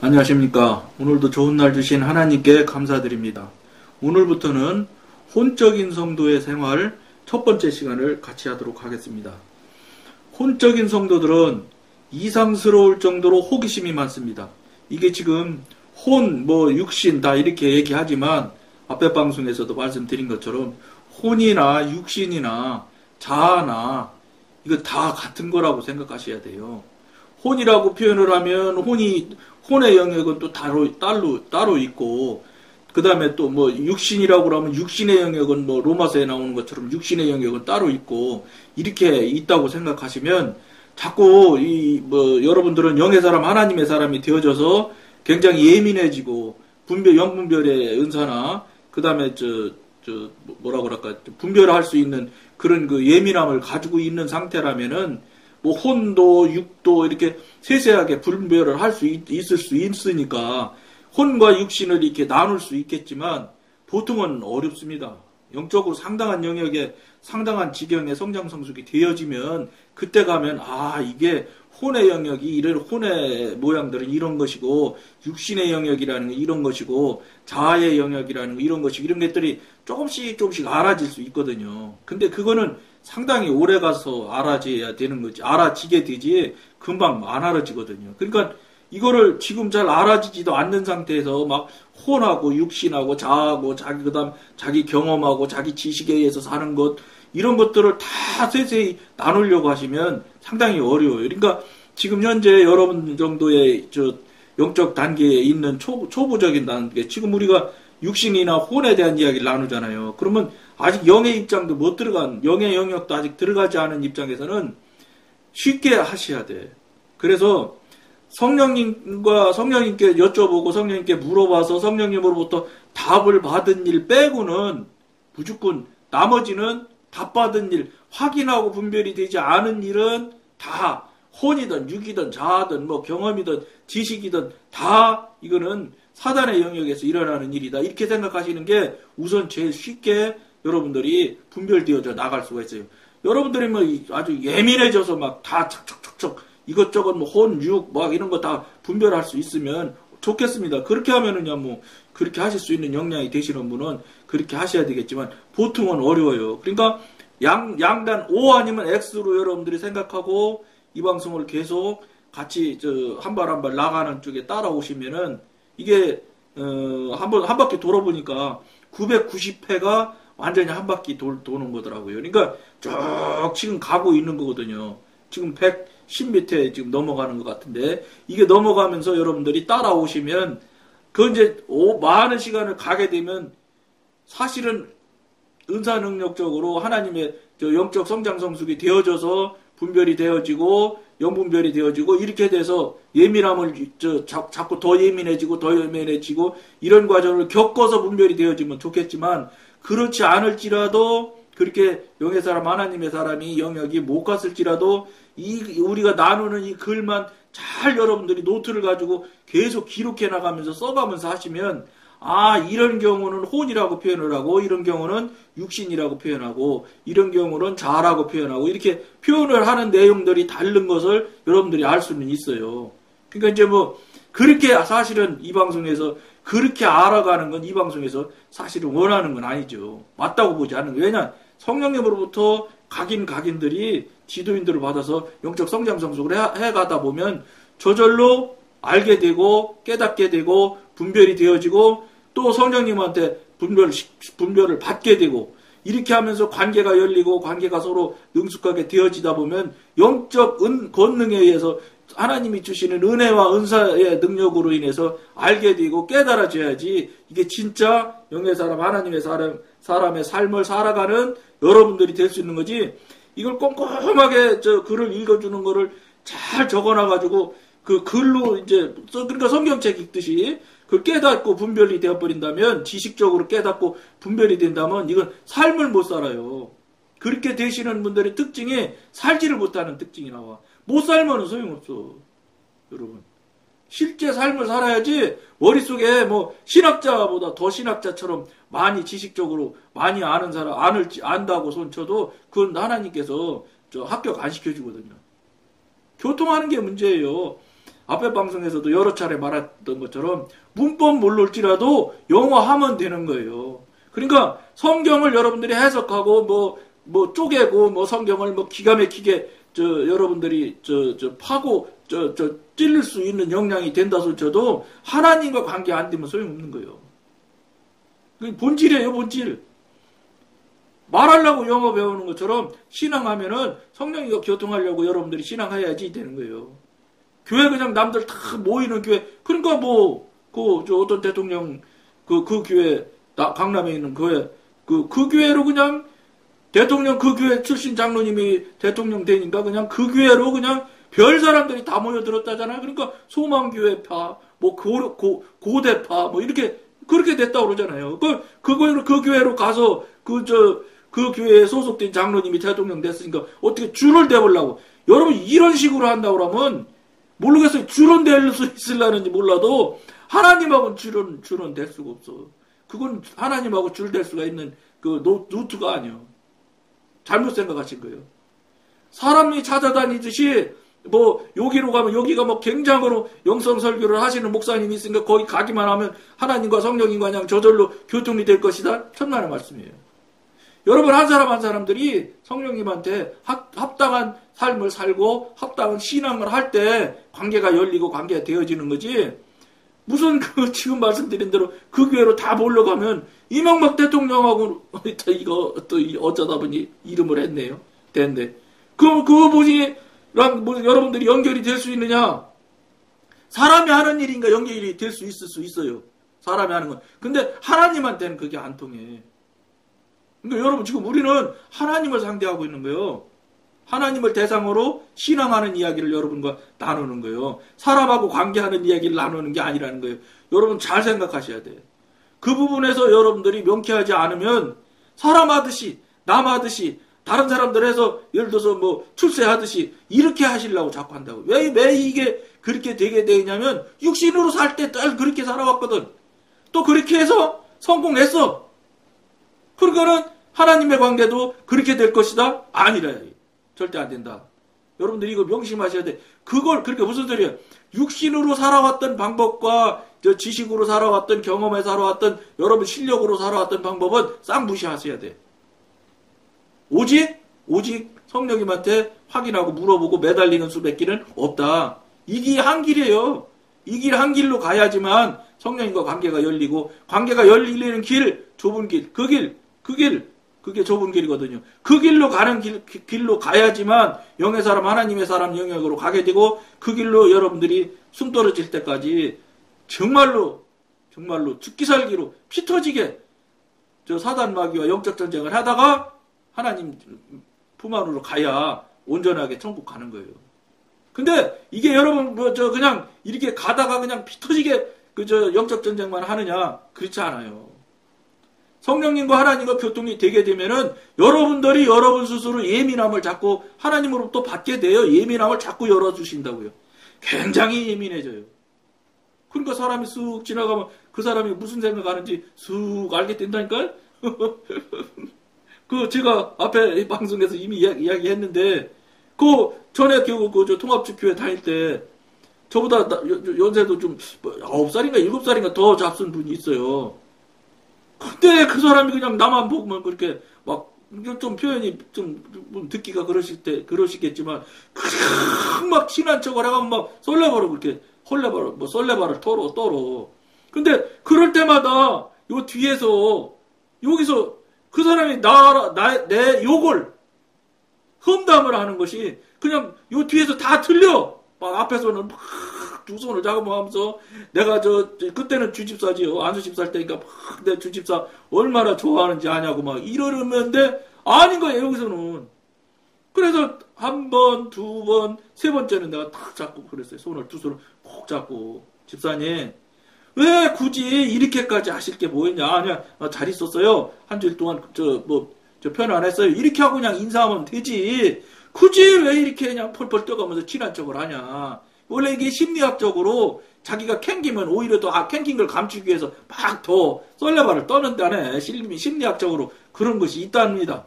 안녕하십니까. 오늘도 좋은 날 주신 하나님께 감사드립니다. 오늘부터는 혼적인 성도의 생활 첫 번째 시간을 같이 하도록 하겠습니다. 혼적인 성도들은 이상스러울 정도로 호기심이 많습니다. 이게 지금 육신 다 이렇게 얘기하지만 앞에 방송에서도 말씀드린 것처럼 혼이나 육신이나 자아나 이거 다 같은 거라고 생각하셔야 돼요. 혼이라고 표현을 하면 혼의 영역은 또 따로 있고, 그 다음에 또 육신이라고 하면 육신의 영역은 로마서에 나오는 것처럼 육신의 영역은 따로 있고, 이렇게 있다고 생각하시면 자꾸 여러분들은 영의 사람, 하나님의 사람이 되어져서 굉장히 예민해지고, 영분별의 은사나, 그 다음에 분별할 수 있는 그런 그 예민함을 가지고 있는 상태라면은, 혼도 육도 이렇게 세세하게 분별을 할 수 있을 수 있으니까 혼과 육신을 이렇게 나눌 수 있겠지만 보통은 어렵습니다. 영적으로 상당한 영역에 상당한 지경의 성장 성숙이 되어지면 그때 가면 이게 혼의 영역이 이런 혼의 모양들은 이런 것이고 육신의 영역이라는 게 이런 것이고 자아의 영역이라는 거 이런 것이고 이런 것들이 조금씩 알아질 수 있거든요. 근데 그거는 상당히 오래 가서 알아져야 되는 거지. 알아지게 되지 금방 안 알아지거든요. 그러니까 이거를 지금 잘 알아지지도 않는 상태에서 막 혼하고 육신하고 자아하고 자기 경험하고 자기 지식에 의해서 사는 것 이런 것들을 다 세세히 나누려고 하시면 상당히 어려워요. 그러니까 지금 현재 여러분 정도의 영적 단계에 있는 초보적인 단계, 지금 우리가 육신이나 혼에 대한 이야기를 나누잖아요. 그러면 아직 영의 입장도 못 들어간, 영의 영역도 아직 들어가지 않은 입장에서는 쉽게 하셔야 돼. 그래서 성령님께 여쭤보고 성령님께 물어봐서 성령님으로부터 답을 받은 일 빼고는 무조건 나머지는 답 받은 일, 확인하고 분별이 되지 않은 일은 다 혼이든 육이든 자아든 경험이든 지식이든 다 이거는 사단의 영역에서 일어나는 일이다. 이렇게 생각하시는 게 우선 제일 쉽게 여러분들이 분별되어져 나갈 수가 있어요. 여러분들이 아주 예민해져서 다 척척척척 이것저것 혼, 육 이런 거 다 분별할 수 있으면 좋겠습니다. 그렇게 하면은요 그렇게 하실 수 있는 역량이 되시는 분은 그렇게 하셔야 되겠지만 보통은 어려워요. 그러니까 양단 O 아니면 X로 여러분들이 생각하고 이 방송을 계속 같이 한 발 한 발 나가는 쪽에 따라오시면은 이게 한 바퀴 돌아보니까 990회가 완전히 한 바퀴 도는 거더라고요. 그러니까 쭉 지금 가고 있는 거거든요. 지금 110m 지금 넘어가는 것 같은데 이게 넘어가면서 여러분들이 따라오시면 이제 많은 시간을 가게 되면 사실은 은사 능력적으로 하나님의 영적 성장 성숙이 되어져서 분별이 되어지고 영분별이 되어지고 이렇게 돼서 예민함을 자꾸 더 예민해지고 이런 과정을 겪어서 분별이 되어지면 좋겠지만 그렇지 않을지라도 그렇게 영의 사람 하나님의 사람이 영역이 못 갔을지라도 우리가 나누는 이 글만 잘 여러분들이 노트를 가지고 계속 기록해 나가면서 써가면서 하시면 이런 경우는 혼이라고 표현을 하고 이런 경우는 육신이라고 표현하고 이런 경우는 자아라고 표현하고 이렇게 표현을 하는 내용들이 다른 것을 여러분들이 알 수는 있어요. 그러니까 이제 그렇게 사실은 이 방송에서 그렇게 알아가는 건 이 방송에서 사실은 원하는 건 아니죠. 맞다고 보지 않는 거예요. 왜냐 성령님으로부터 각인들이 지도인들을 받아서 영적 성장 성숙을 해가다 보면 저절로 알게 되고 깨닫게 되고 분별이 되어지고 또 성령님한테 분별을 받게 되고 이렇게 하면서 관계가 열리고 관계가 서로 능숙하게 되어지다 보면 영적 권능에 의해서 하나님이 주시는 은혜와 은사의 능력으로 인해서 알게 되고 깨달아져야지 이게 진짜 영의 사람 하나님의 사람의 삶을 살아가는 여러분들이 될 수 있는 거지. 이걸 꼼꼼하게 글을 읽어주는 거를 잘 적어놔가지고 그 글로 그러니까 성경책 읽듯이 그걸 깨닫고 분별이 되어버린다면 지식적으로 깨닫고 분별이 된다면 이건 삶을 못 살아요. 그렇게 되시는 분들의 특징이 살지를 못하는 특징이 나와. 못 살면 소용없어. 여러분 실제 삶을 살아야지 머릿속에 신학자보다 더 신학자처럼 많이 지식적으로 많이 아는 사람 안다고 손쳐도 그건 하나님께서 합격 안 시켜주거든요. 교통하는 게 문제예요. 앞에 방송에서도 여러 차례 말했던 것처럼 문법 모를지라도 영어 하면 되는 거예요. 그러니까 성경을 여러분들이 해석하고 뭐 쪼개고 뭐 성경을 뭐 기가 막히게 여러분들이 파고 찔릴 수 있는 역량이 된다 소쳐도 하나님과 관계 안 되면 소용없는 거예요. 본질이에요, 본질. 말하려고 영어 배우는 것처럼 신앙하면은 성령이가 교통하려고 여러분들이 신앙해야지 되는 거예요. 교회 그냥 남들 다 모이는 교회. 그러니까 어떤 대통령, 그 교회, 강남에 있는 교회, 그 교회로 그냥 대통령 그 교회 출신 장로님이 대통령 되니까 그냥 그 교회로 그냥 별 사람들이 다 모여들었다잖아요. 그러니까 소망교회파, 뭐 고대파, 뭐 이렇게 그렇게 됐다고 그러잖아요. 그 교회로 가서 그 교회에 소속된 장로님이 대통령 됐으니까 어떻게 줄을 대보려고. 여러분 이런 식으로 한다고 그러면 모르겠어요. 줄은 될 수 있을라는지 몰라도 하나님하고는 줄은 될 수가 없어. 그건 하나님하고 줄 될 수가 있는 그 루트가 아니에요. 잘못 생각하신 거예요. 사람이 찾아다니듯이 뭐 여기로 가면 여기가 뭐 굉장으로 영성 설교를 하시는 목사님이 있으니까 거기 가기만 하면 하나님과 성령님과 그냥 저절로 교통이 될 것이다. 천만의 말씀이에요. 여러분 한 사람 한 사람들이 성령님한테 합당한 삶을 살고 합당한 신앙을 할 때 관계가 열리고 관계가 되어지는 거지. 무슨 지금 말씀드린 대로 그 교회로 다 몰려가면 이명박 대통령하고 이거 또 어쩌다 보니 이름을 했네요. 됐네. 그럼 그거 보시랑 뭐 여러분들이 연결이 될 수 있느냐? 사람이 하는 일인가 연결이 될 수 있을 수 있어요. 사람이 하는 건. 근데 하나님한테는 그게 안 통해. 그러니까 여러분 지금 우리는 하나님을 상대하고 있는 거예요. 하나님을 대상으로 신앙하는 이야기를 여러분과 나누는 거예요. 사람하고 관계하는 이야기를 나누는 게 아니라는 거예요. 여러분 잘 생각하셔야 돼요. 그 부분에서 여러분들이 명쾌하지 않으면 사람 하듯이 남 하듯이 다른 사람들 해서 예를 들어서 뭐 출세하듯이 이렇게 하시려고 자꾸 한다고. 왜 이게 그렇게 되게 되냐면 육신으로 살 때 늘 그렇게 살아왔거든. 또 그렇게 해서 성공했어. 그러니까는 하나님의 관계도 그렇게 될 것이다? 아니라. 절대 안 된다. 여러분들 이거 명심하셔야 돼. 그러니까 무슨 소리야? 육신으로 살아왔던 방법과 지식으로 살아왔던 경험에 살아왔던 여러분 실력으로 살아왔던 방법은 싹 무시하셔야 돼. 오직 성령님한테 확인하고 물어보고 매달리는 수밖에는 없다. 이 길 한 길이에요. 이 길 한 길로 가야지만 성령님과 관계가 열리고 관계가 열리는 길, 좁은 길, 그게 좁은 길이거든요. 그 길로 가는 길로 가야지만 영의 사람, 하나님의 사람 영역으로 가게 되고 그 길로 여러분들이 숨 떨어질 때까지 정말로 죽기 살기로 피 터지게 사단 마귀와 영적 전쟁을 하다가 하나님 품 안으로 가야 온전하게 천국 가는 거예요. 근데 이게 여러분 그냥 이렇게 가다가 그냥 피 터지게 영적 전쟁만 하느냐? 그렇지 않아요. 성령님과 하나님과 교통이 되게 되면은 여러분들이 여러분 스스로 예민함을 자꾸 하나님으로부터 받게 돼요. 예민함을 자꾸 열어주신다고요. 굉장히 예민해져요. 그러니까 사람이 쑥 지나가면 그 사람이 무슨 생각하는지 쑥 알게 된다니까요. 제가 앞에 방송에서 이미 이야기했는데 전에 통합주 교회 다닐 때 저보다 연세도 좀 9살인가 7살인가 더 잡순 분이 있어요. 근데 그 사람이 그냥 나만 보면 그렇게 좀 표현이 좀 듣기가 그러시겠지만 그냥 막 친한 척을 하고 막 썰레바로 그렇게 썰레바를 떨어. 근데 그럴 때마다 요 뒤에서 여기서 그 사람이 내 욕을 험담을 하는 것이 그냥 요 뒤에서 다 들려. 막 앞에서는 막 두 손을 잡으면서 내가 그때는 주집사지요. 안수집 살 때니까 막 내 주집사 얼마나 좋아하는지 아냐고 막 이러는데 아닌 거예요 여기서는. 그래서 한 번, 두 번, 세 번째는 내가 탁 잡고 그랬어요. 두 손을 콕 잡고 집사님 왜 굳이 이렇게까지 하실 게 뭐였냐? 아니야 잘 있었어요. 한 주일 동안 편안했어요. 이렇게 하고 그냥 인사하면 되지. 굳이 왜 이렇게 그냥 펄펄 떠가면서 친한 척을 하냐. 원래 이게 심리학적으로 자기가 캥기면 오히려 더 캥긴 걸 감추기 위해서 막 더 썰레발을 떠는다네. 심리학적으로 그런 것이 있답니다.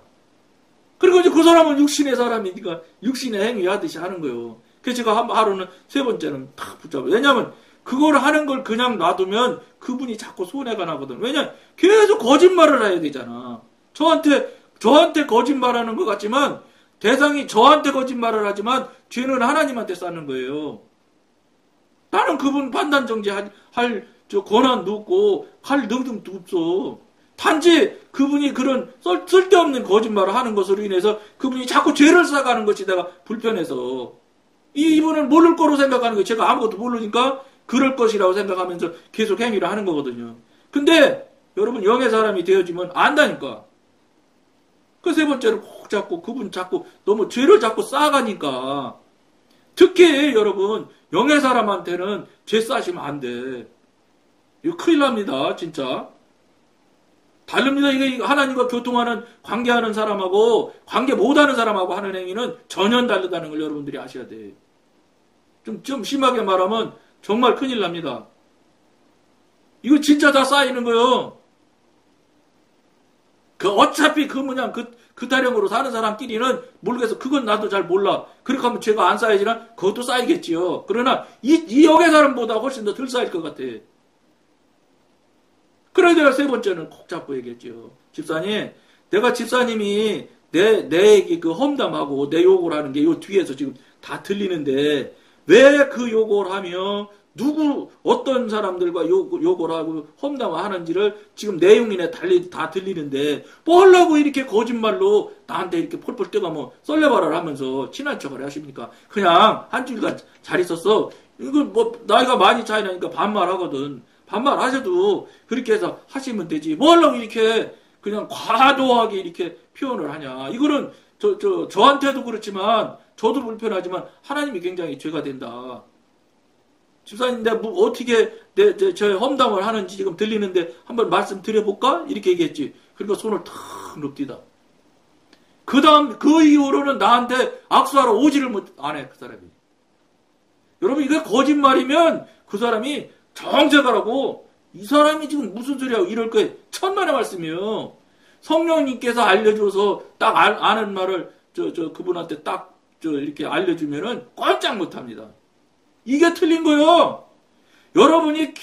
그리고 이제 그 사람은 육신의 사람이니까 육신의 행위 하듯이 하는 거예요. 그래서 제가 하루는 세 번째는 탁 붙잡아요. 왜냐하면 그걸 하는 걸 그냥 놔두면 그분이 자꾸 손해가 나거든. 왜냐 계속 거짓말을 해야 되잖아. 저한테 거짓말하는 것 같지만 대상이 저한테 거짓말을 하지만 죄는 하나님한테 쌓는 거예요. 나는 그분 판단 정지할 권한도 없고 할 능력도 없어. 단지 그분이 그런 쓸데없는 거짓말을 하는 것으로 인해서 그분이 자꾸 죄를 쌓아가는 것이 내가 불편해서 이분은 모를 거로 생각하는 거예요. 제가 아무것도 모르니까 그럴 것이라고 생각하면서 계속 행위를 하는 거거든요. 근데 여러분 영의 사람이 되어지면 안다니까. 그 세 번째로 꼭 잡고 그분 자꾸 너무 죄를 자꾸 쌓아가니까 특히 여러분 영의 사람한테는 죄 쌓으시면 안 돼. 이거 큰일 납니다. 진짜. 다릅니다. 이게 하나님과 교통하는 관계하는 사람하고 관계 못하는 사람하고 하는 행위는 전혀 다르다는 걸 여러분들이 아셔야 돼. 좀 심하게 말하면 정말 큰일 납니다. 이거 진짜 다 쌓이는 거요. 어차피 그 타령으로 사는 사람끼리는 모르겠어. 그건 나도 잘 몰라. 그렇게 하면 죄가 안 쌓이지나 그것도 쌓이겠지요. 그러나 이 역의 사람보다 훨씬 더 덜 쌓일 것 같아. 그래서 내가 세 번째는 콕 잡고 얘기했죠. 집사님, 내가 집사님이 내 그 험담하고 내 욕을 하는 게 요 뒤에서 지금 다 들리는데 왜 그 욕을 하며 어떤 사람들과 욕을 하고 험담을 하는지를 지금 내용이네 다 들리는데 뭐 하려고 이렇게 거짓말로 나한테 이렇게 폴폴 뜨가며 썰레발을 하면서 친한 척을 하십니까? 그냥 한 주일간 잘 있었어. 이거 뭐 나이가 많이 차이 나니까 반말하거든. 반말하셔도 그렇게 해서 하시면 되지. 뭐 하려고 이렇게 그냥 과도하게 이렇게 표현을 하냐. 이거는 저한테도 그렇지만 저도 불편하지만 하나님이 굉장히 죄가 된다. 집사님, 내가 어떻게 저의 험담을 하는지 지금 들리는데 한번 말씀드려볼까? 이렇게 얘기했지. 그러니까 손을 탁 눕디다. 그 이후로는 나한테 악수하러 오지를 안 해, 그 사람이. 여러분, 이게 거짓말이면 그 사람이 정색하라고 이 사람이 지금 무슨 소리하고 이럴 거예요. 천만의 말씀이에요. 성령님께서 알려줘서 딱 아는 말을 그분한테 딱 이렇게 알려주면은 꼼짝 못합니다. 이게 틀린 거예요. 여러분이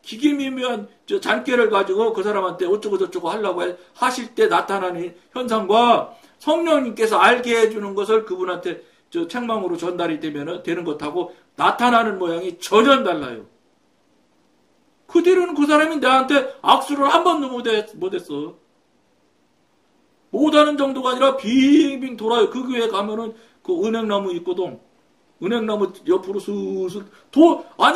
기기미묘한 잔꾀를 가지고 그 사람한테 어쩌고 저쩌고 하려고 하실 때 나타나는 현상과 성령님께서 알게 해주는 것을 그분한테 책망으로 전달이 되는 것하고 나타나는 모양이 전혀 달라요. 그 뒤로는 그 사람이 나한테 악수를 한 번도 못했어. 못하는 정도가 아니라 빙빙 돌아요. 그 교회 가면은 그 은행나무 있거든. 은행나무 옆으로 슬슬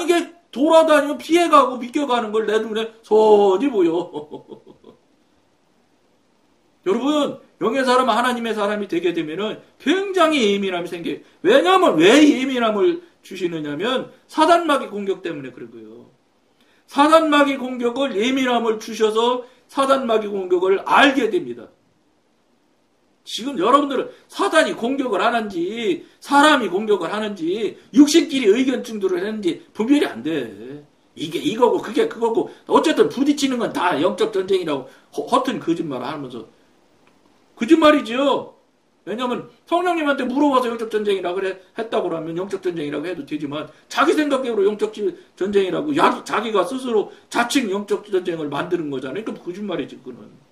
이게 돌아다니면 피해가고 비껴가는 걸 내 눈에 선이 보여. 여러분, 영의 사람, 하나님의 사람이 되게 되면은 굉장히 예민함이 생겨요. 왜냐하면 왜 예민함을 주시느냐면 사단마귀 공격 때문에 그런 거예요. 사단마귀 공격을 예민함을 주셔서 사단마귀 공격을 알게 됩니다. 지금 여러분들은 사단이 공격을 하는지 사람이 공격을 하는지 육신끼리 의견 충돌을 했는지 분별이 안 돼. 이게 이거고 그게 그거고 어쨌든 부딪히는 건 다 영적 전쟁이라고 허튼 거짓말을 하면서 거짓말이죠. 왜냐하면 성령님한테 물어봐서 영적 전쟁이라고 했다고 하면 영적 전쟁이라고 해도 되지만 자기 생각대로 영적 전쟁이라고 자기가 스스로 자칭 영적 전쟁을 만드는 거잖아요. 그러니까 거짓말이지 그거는.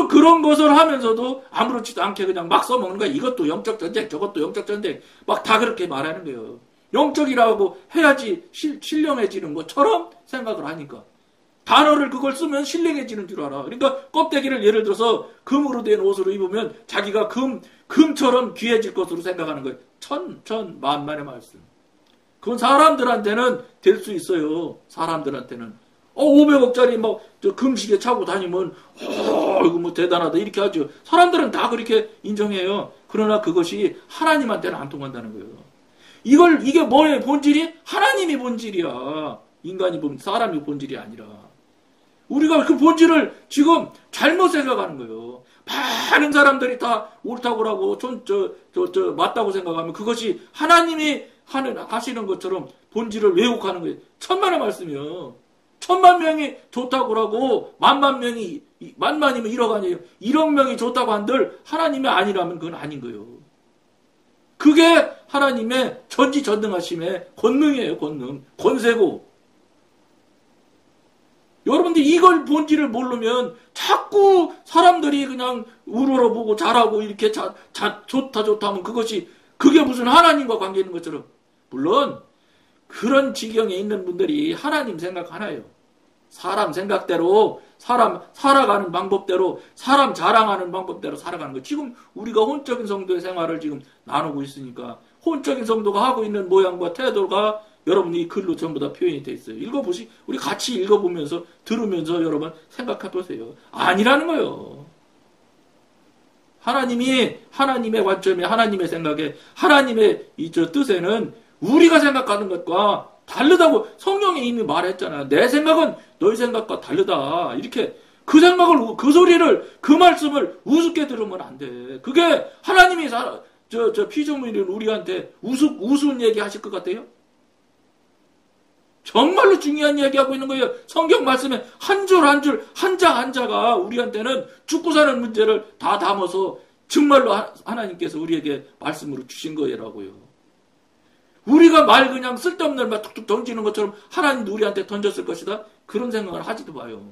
그런 것을 하면서도 아무렇지도 않게 그냥 막 써먹는 거야. 이것도 영적 전쟁, 저것도 영적 전쟁. 막 다 그렇게 말하는 거예요. 영적이라고 해야지 신령해지는 것처럼 생각을 하니까. 단어를 그걸 쓰면 신령해지는 줄 알아. 그러니까 껍데기를 예를 들어서 금으로 된 옷으로 입으면 자기가 금처럼 귀해질 것으로 생각하는 거예요. 천만만의 말씀. 그건 사람들한테는 될 수 있어요. 사람들한테는. 500억짜리 금시계 차고 다니면 이거 뭐 대단하다 이렇게 하죠. 사람들은 다 그렇게 인정해요. 그러나 그것이 하나님한테는 안 통한다는 거예요. 이게 뭐예요? 본질이? 하나님이 본질이야. 인간이 사람이 본질이 아니라. 우리가 그 본질을 지금 잘못 생각하는 거예요. 많은 사람들이 다 옳다고 하고 맞다고 생각하면 그것이 하나님이 하시는 것처럼 본질을 왜곡하는 거예요. 천만의 말씀이요. 1000만 명이 좋다고 하고 만만이면 1억 아니에요. 1억 명이 좋다고 한들 하나님이 아니라면 그건 아닌 거예요. 그게 하나님의 전지전능하심의 권능이에요. 권세고. 여러분들이 이걸 본질을 모르면 자꾸 사람들이 그냥 우러러보고 잘하고 이렇게 좋다 하면 그게 무슨 하나님과 관계 있는 것처럼. 물론 그런 지경에 있는 분들이 하나님 생각하나요? 사람 생각대로, 사람 살아가는 방법대로, 사람 자랑하는 방법대로 살아가는 거. 지금 우리가 혼적인 성도의 생활을 지금 나누고 있으니까 혼적인 성도가 하고 있는 모양과 태도가 여러분이 이 글로 전부 다 표현이 돼 있어요. 우리 같이 읽어보면서 들으면서 여러분 생각해 보세요. 아니라는 거예요. 하나님이 하나님의 관점에, 하나님의 생각에, 하나님의 뜻에는 우리가 생각하는 것과 다르다고 성경에 이미 말했잖아요. 내 생각은 너희 생각과 다르다. 이렇게 그 생각을, 그 소리를, 그 말씀을 우습게 들으면 안 돼. 그게 하나님이 피조물인 우리한테 우스운 얘기 하실 것 같아요? 정말로 중요한 이야기하고 있는 거예요. 성경 말씀에 한 줄 한 줄, 한자 한자가 우리한테는 죽고 사는 문제를 다 담아서 정말로 하나님께서 우리에게 말씀으로 주신 거라고요. 우리가 그냥 쓸데없는 말 툭툭 던지는 것처럼 하나님도 우리한테 던졌을 것이다? 그런 생각을 하지도 마요.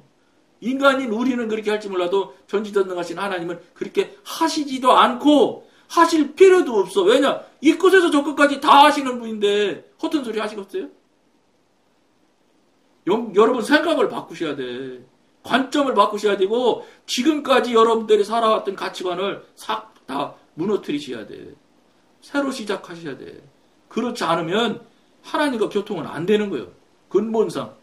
인간인 우리는 그렇게 할지 몰라도 전지전능하신 하나님은 그렇게 하시지도 않고 하실 필요도 없어. 왜냐? 이 끝에서 저 끝까지 다 하시는 분인데 허튼 소리 하시겠어요? 여러분 생각을 바꾸셔야 돼. 관점을 바꾸셔야 되고 지금까지 여러분들이 살아왔던 가치관을 싹 다 무너뜨리셔야 돼. 새로 시작하셔야 돼. 그렇지 않으면 하나님과 교통은 안 되는 거예요. 근본상.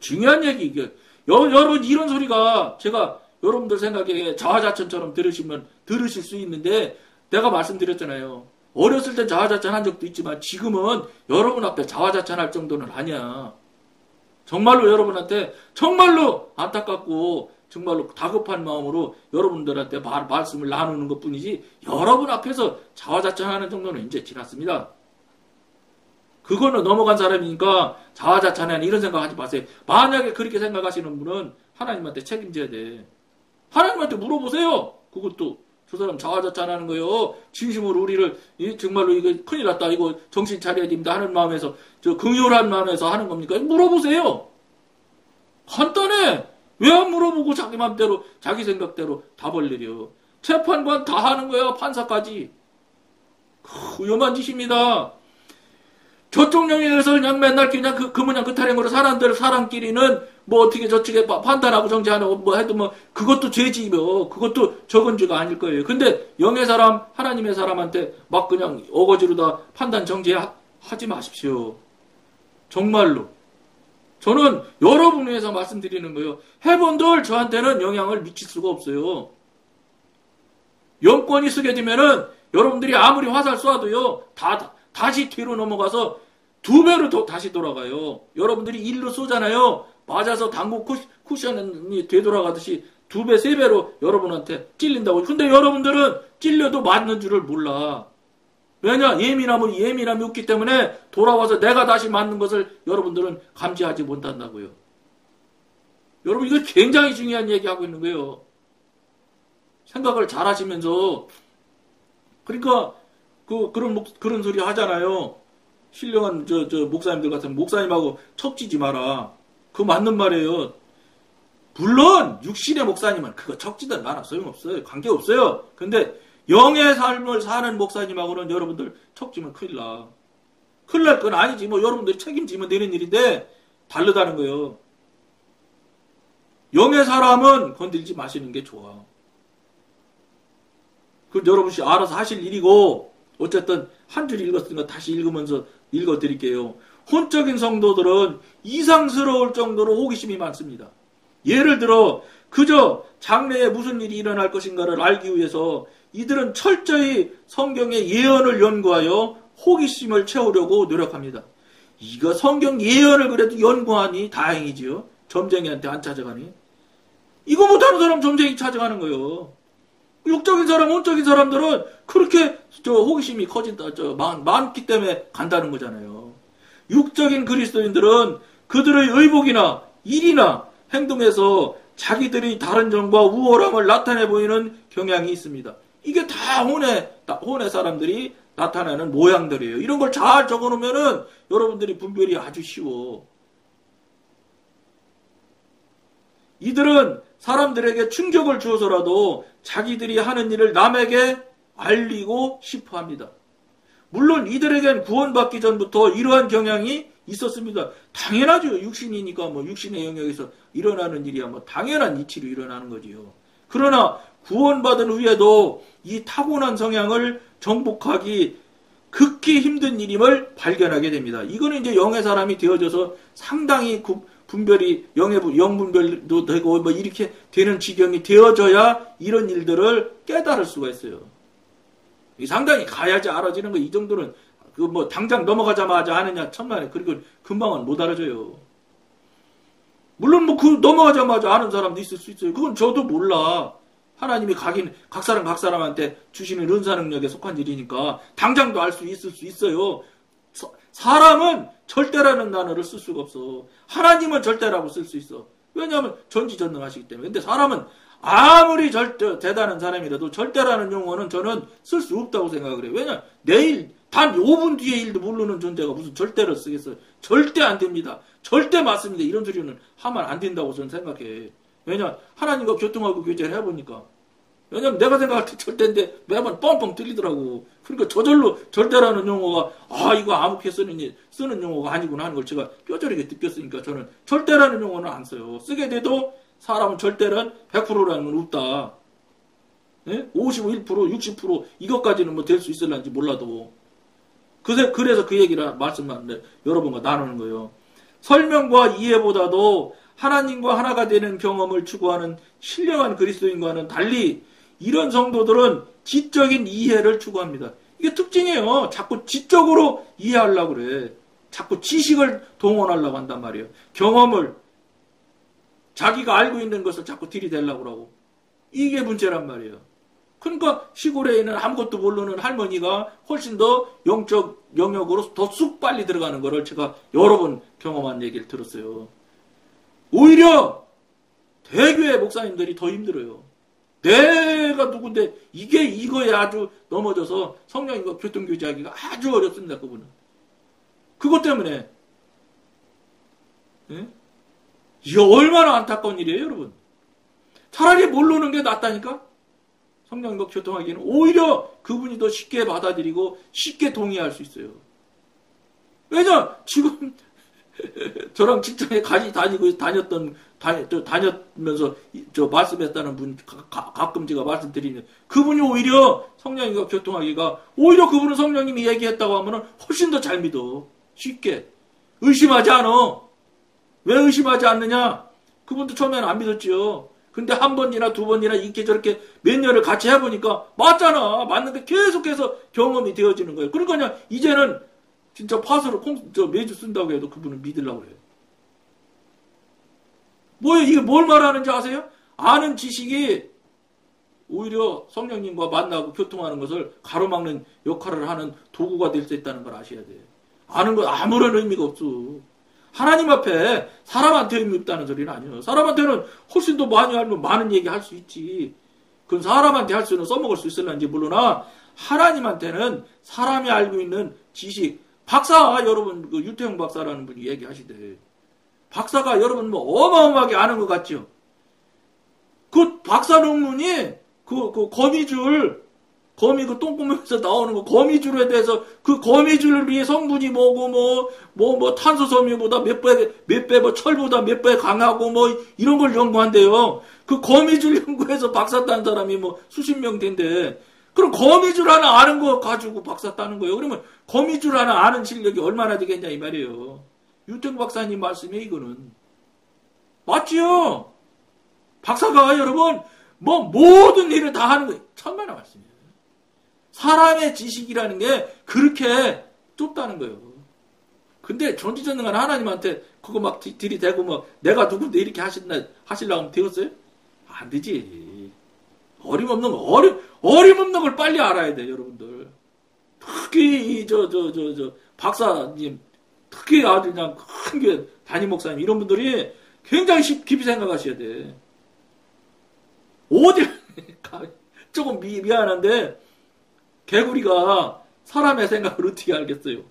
중요한 얘기 이게. 여러분 이런 소리가 제가 여러분들 생각에 자화자찬처럼 들으실 수 있는데 내가 말씀드렸잖아요. 어렸을 땐 자화자찬 한 적도 있지만 지금은 여러분 앞에 자화자찬 할 정도는 아니야. 정말로 여러분한테 정말로 안타깝고 정말로 다급한 마음으로 여러분들한테 말씀을 나누는 것뿐이지 여러분 앞에서 자화자찬하는 정도는 이제 지났습니다. 그거는 넘어간 사람이니까 자화자찬하는 이런 생각하지 마세요. 만약에 그렇게 생각하시는 분은 하나님한테 책임져야 돼. 하나님한테 물어보세요. 그것도 저 사람 자화자찬하는 거요. 진심으로 우리를 정말로 이거 큰일 났다. 이거 정신 차려야 됩니다. 하는 마음에서 긍휼한 마음에서 하는 겁니까? 물어보세요. 간단해. 왜 안 물어보고 자기 맘대로 자기 생각대로 답을 내려. 재판관 다 하는 거야. 판사까지. 위험한 짓입니다. 저쪽 영역에서 그냥 맨날 그냥 그 모양 그 타령으로 사람끼리는 뭐 어떻게 저쪽에 판단하고 정죄하고 뭐 해도 뭐 그것도 죄지며 그것도 적은 죄가 아닐 거예요. 근데 영의 사람, 하나님의 사람한테 막 그냥 어거지로 다 판단 정죄하지 마십시오. 정말로. 저는 여러분을 위해서 말씀드리는 거예요. 해본들 저한테는 영향을 미칠 수가 없어요. 영권이 쓰게 되면은 여러분들이 아무리 화살 쏘아도요, 다시 뒤로 넘어가서 2배로 더 다시 돌아가요. 여러분들이 1로 쏘잖아요. 맞아서 당구 쿠션이 되돌아가듯이 2배, 3배로 여러분한테 찔린다고. 근데 여러분들은 찔려도 맞는 줄을 몰라. 왜냐? 예민함이 없기 때문에 돌아와서 내가 다시 맞는 것을 여러분들은 감지하지 못한다고요. 여러분, 이거 굉장히 중요한 얘기하고 있는 거예요. 생각을 잘 하시면서, 그러니까, 그런 소리 하잖아요. 신령한, 목사님들 같은 목사님하고 척지지 마라. 그거 맞는 말이에요. 물론, 육신의 목사님은 그거 척지든 마라. 소용없어요. 관계없어요. 근데, 영의 삶을 사는 목사님하고는 여러분들 척지면 큰일 나. 큰일 날 건 아니지. 뭐 여러분들이 책임지면 되는 일인데 다르다는 거예요. 영의 사람은 건들지 마시는 게 좋아. 그 여러분이 알아서 하실 일이고 어쨌든 한 줄 읽었으니까 다시 읽으면서 읽어드릴게요. 혼적인 성도들은 이상스러울 정도로 호기심이 많습니다. 예를 들어 그저 장래에 무슨 일이 일어날 것인가를 알기 위해서 이들은 철저히 성경의 예언을 연구하여 호기심을 채우려고 노력합니다. 이거 성경 예언을 그래도 연구하니 다행이지요. 점쟁이한테 안 찾아가니. 이거 못하는 사람 점쟁이 찾아가는 거예요. 육적인 사람, 혼적인 사람들은 그렇게 호기심이 많기 때문에 간다는 거잖아요. 육적인 그리스도인들은 그들의 의복이나 일이나 행동에서 자기들이 다른 점과 우월함을 나타내 보이는 경향이 있습니다. 이게 다 혼의 사람들이 나타나는 모양들이에요. 이런 걸 잘 적어놓으면은 여러분들이 분별이 아주 쉬워. 이들은 사람들에게 충격을 주어서라도 자기들이 하는 일을 남에게 알리고 싶어 합니다. 물론 이들에겐 구원받기 전부터 이러한 경향이 있었습니다. 당연하죠. 육신이니까 뭐 육신의 영역에서 일어나는 일이야 뭐 당연한 이치로 일어나는 거지요. 그러나 구원받은 후에도 이 타고난 성향을 정복하기 극히 힘든 일임을 발견하게 됩니다. 이거는 이제 영의 사람이 되어져서 상당히 분별이 영분별도 되고 뭐 이렇게 되는 지경이 되어져야 이런 일들을 깨달을 수가 있어요. 상당히 가야지 알아지는 거. 이 정도는 그 뭐 당장 넘어가자마자 하느냐 천만에. 그리고 금방은 못 알아져요. 물론 뭐 그 넘어가자마자 아는 사람도 있을 수 있어요. 그건 저도 몰라. 하나님이 각 사람한테 주시는 은사 능력에 속한 일이니까 당장도 알 수 있을 수 있어요. 사람은 절대라는 단어를 쓸 수가 없어. 하나님은 절대라고 쓸 수 있어. 왜냐하면 전지전능하시기 때문에. 근데 사람은 아무리 대단한 사람이라도 절대라는 용어는 저는 쓸 수 없다고 생각을 해요. 왜냐, 내일 단 5분 뒤의 일도 모르는 존재가 무슨 절대를 쓰겠어요. 절대 안 됩니다. 절대 맞습니다. 이런 소리는 하면 안 된다고 저는 생각해. 왜냐, 하나님과 교통하고 교제를 해보니까. 왜냐면 내가 생각할 때 절대인데 매번 뻥뻥 틀리더라고. 그러니까 저절로 절대라는 용어가 이거 아무렇게 쓰는 용어가 아니구나 하는 걸 제가 뼈저리게 느꼈으니까 저는 절대라는 용어는 안 써요. 쓰게 돼도 사람은 절대는 100%라는 건 없다. 예? 55, 1%, 60% 이것까지는 뭐 될 수 있을런지 몰라도. 그래서 그 얘기를 말씀하는데 여러분과 나누는 거예요. 설명과 이해보다도 하나님과 하나가 되는 경험을 추구하는 신령한 그리스도인과는 달리 이런 성도들은 지적인 이해를 추구합니다. 이게 특징이에요. 자꾸 지적으로 이해하려고 그래. 자꾸 지식을 동원하려고 한단 말이에요. 경험을 자기가 알고 있는 것을 자꾸 들이대려고 그러고. 이게 문제란 말이에요. 그러니까 시골에 있는 아무것도 모르는 할머니가 훨씬 더 영적 영역으로 더 쑥 빨리 들어가는 거를 제가 여러 번 경험한 얘기를 들었어요. 오히려 대교회 목사님들이 더 힘들어요. 내가 누군데 이거에 아주 넘어져서 성령님과 교통교제하기가 아주 어렵습니다. 그분은. 그것 때문에. 예? 이게 얼마나 안타까운 일이에요, 여러분. 차라리 모르는 게 낫다니까. 성령님과 교통하기에는 오히려 그분이 더 쉽게 받아들이고 쉽게 동의할 수 있어요. 왜냐? 지금 저랑 직장에 다녔면서 말씀했다는 분 가끔 제가 말씀드리는 그분이 오히려 성령님과 교통하기가 오히려 그분은 성령님이 얘기했다고 하면은 훨씬 더 잘 믿어. 쉽게. 의심하지 않아. 왜 의심하지 않느냐? 그분도 처음에는 안 믿었지요. 근데 한 번이나 두 번이나 이렇게 저렇게 몇 년을 같이 해보니까 맞잖아. 맞는데 계속해서 경험이 되어지는 거예요. 그러니까 그냥 이제는 진짜 팥으로 매주 쓴다고 해도 그분은 믿으려고 해요. 뭐예요? 이게 뭘 말하는지 아세요? 아는 지식이 오히려 성령님과 만나고 교통하는 것을 가로막는 역할을 하는 도구가 될 수 있다는 걸 아셔야 돼요. 아는 건 아무런 의미가 없어. 하나님 앞에 사람한테 의미 없다는 소리는 아니에요. 사람한테는 훨씬 더 많이 알면 많은 얘기 할 수 있지. 그건 사람한테 할 수는 써먹을 수 있을런지 모르나 하나님한테는 사람이 알고 있는 지식, 박사, 여러분, 그 유태영 박사라는 분이 얘기하시대. 박사가 여러분 뭐 어마어마하게 아는 것 같죠? 그 박사 논문이 그 거미 그 똥구멍에서 나오는 거 거미줄에 대해서 그 거미줄의 성분이 뭐고 탄소 섬유보다 몇 배 뭐 철보다 몇 배 강하고 뭐 이런 걸 연구한대요. 그 거미줄 연구해서 박사 딴 사람이 뭐 수십 명 된대. 그럼 거미줄 하나 아는 거 가지고 박사 따는 거예요. 그러면 거미줄 하나 아는 실력이 얼마나 되겠냐 이 말이에요. 유태영 박사님 말씀이 이거는 맞지요? 박사가 여러분 뭐 모든 일을 다 하는 거예요. 천만의 말씀이에요. 사람의 지식이라는 게 그렇게 좁다는 거예요. 근데 전지전능한 하나님한테 그거 막 들이대고 막 내가 누군데 이렇게 하시려고 하면 되겠어요? 안 되지. 어림없는 걸 빨리 알아야 돼, 여러분들. 특히 박사님, 특히 아주 그냥 큰 게 담임 목사님 이런 분들이 굉장히 깊이 생각하셔야 돼. 어디 조금 미안한데 개구리가 사람의 생각을 어떻게 알겠어요?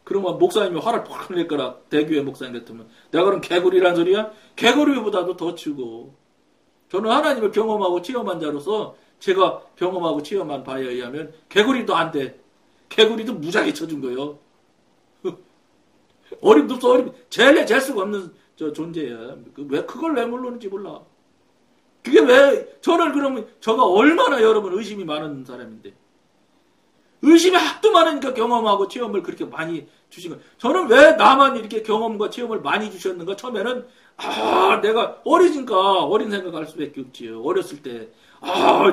그러면 목사님이 화를 팍 낼 거라, 대교회 목사님 같으면. 내가 그럼 개구리란 소리야? 개구리보다도 더 치고. 저는 하나님을 경험하고 체험한 자로서 제가 경험하고 체험한 바에 의하면 개구리도 안 돼. 개구리도 무작위 쳐준 거예요. 어림도 없어, 잴 수가 없는 존재야. 왜 그걸 왜 모르는지 몰라. 그게 왜, 저를 그러면, 저가 얼마나 여러분 의심이 많은 사람인데. 의심이 하도 많으니까 경험하고 체험을 그렇게 많이 주신 거예요. 저는 왜 나만 이렇게 경험과 체험을 많이 주셨는가? 처음에는, 내가 어리니까 어린 생각할 수밖에 없지요. 어렸을 때.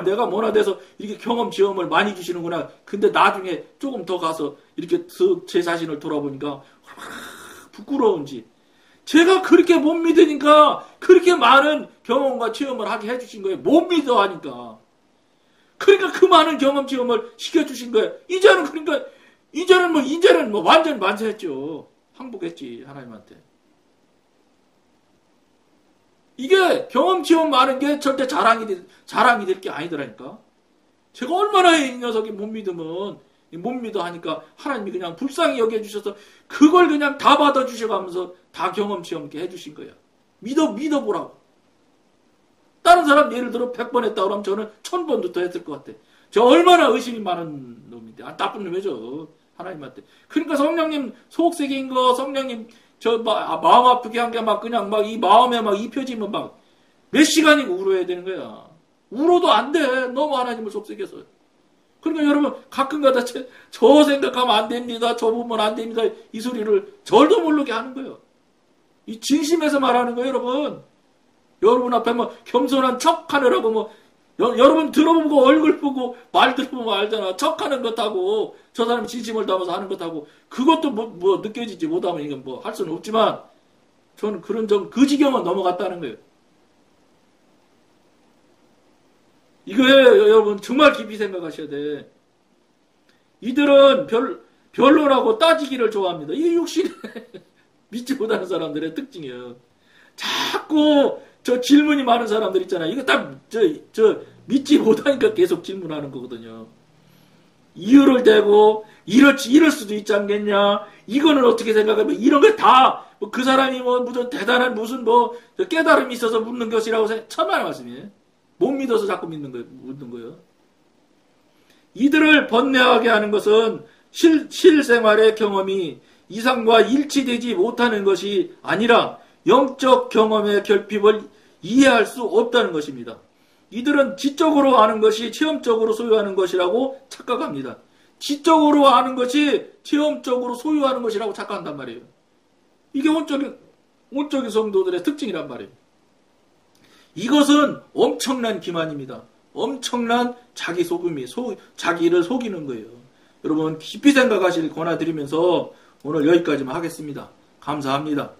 내가 뭐나 돼서 이렇게 경험, 체험을 많이 주시는구나. 근데 나중에 조금 더 가서 이렇게 제 자신을 돌아보니까, 부끄러운지. 제가 그렇게 못 믿으니까 그렇게 많은 경험과 체험을 하게 해주신 거예요. 못 믿어 하니까. 그러니까 그 많은 경험, 체험을 시켜주신 거예요. 이제는 완전 만세했죠. 항복했지, 하나님한테. 이게 경험, 체험 많은 게 절대 자랑이 될 게 아니더라니까. 제가 얼마나 이 녀석이 못 믿어 하니까 하나님이 그냥 불쌍히 여겨주셔서 그걸 그냥 다 받아주셔가면서 다 경험, 체험 있게 해주신 거예요. 믿어보라고. 다른 사람 예를 들어 100번 했다 그러면 저는 1000번도 더 했을 것 같아. 저 얼마나 의심이 많은 놈인데. 나쁜 놈이죠. 하나님한테. 그러니까 성령님 속색인 거, 성령님 마음 아프게 한 게 그냥 이 마음에 입혀지면 몇 시간이고 울어야 되는 거야. 울어도 안 돼. 너무 하나님을 속색해서. 그러니까 여러분 가끔가다 저 생각하면 안 됩니다. 저 보면 안 됩니다. 이 소리를 절도 모르게 하는 거예요. 이 진심에서 말하는 거예요, 여러분. 여러분 앞에 겸손한 척 하느라고 여러분 들어보고 얼굴 보고 말 들어보면 알잖아. 척하는 것하고 저 사람이 진심을 담아서 하는 것하고 그것도 느껴지지 못하면 이건 할 수는 없지만 저는 그 지경은 넘어갔다는 거예요. 이거예요, 여러분. 정말 깊이 생각하셔야 돼. 이들은 변론하고 따지기를 좋아합니다. 이게 육신에 믿지 못하는 사람들의 특징이에요. 자꾸 질문이 많은 사람들 있잖아요. 이거 다 믿지 못하니까 계속 질문하는 거거든요. 이유를 대고 이럴 수도 있지 않겠냐? 이거는 어떻게 생각하면 이런 게 다 그 사람이 무슨 대단한 깨달음이 있어서 묻는 것이라고 천만의 말씀이에요. 못 믿어서 자꾸 묻는 거예요. 이들을 번뇌하게 하는 것은 실생활의 경험이 이상과 일치되지 못하는 것이 아니라 영적 경험의 결핍을 이해할 수 없다는 것입니다. 이들은 지적으로 아는 것이 체험적으로 소유하는 것이라고 착각합니다. 지적으로 아는 것이 체험적으로 소유하는 것이라고 착각한단 말이에요. 이게 온적인 성도들의 특징이란 말이에요. 이것은 엄청난 기만입니다. 엄청난 자기 속음이, 자기를 속이는 거예요. 여러분 깊이 생각하실 권해드리면서 오늘 여기까지만 하겠습니다. 감사합니다.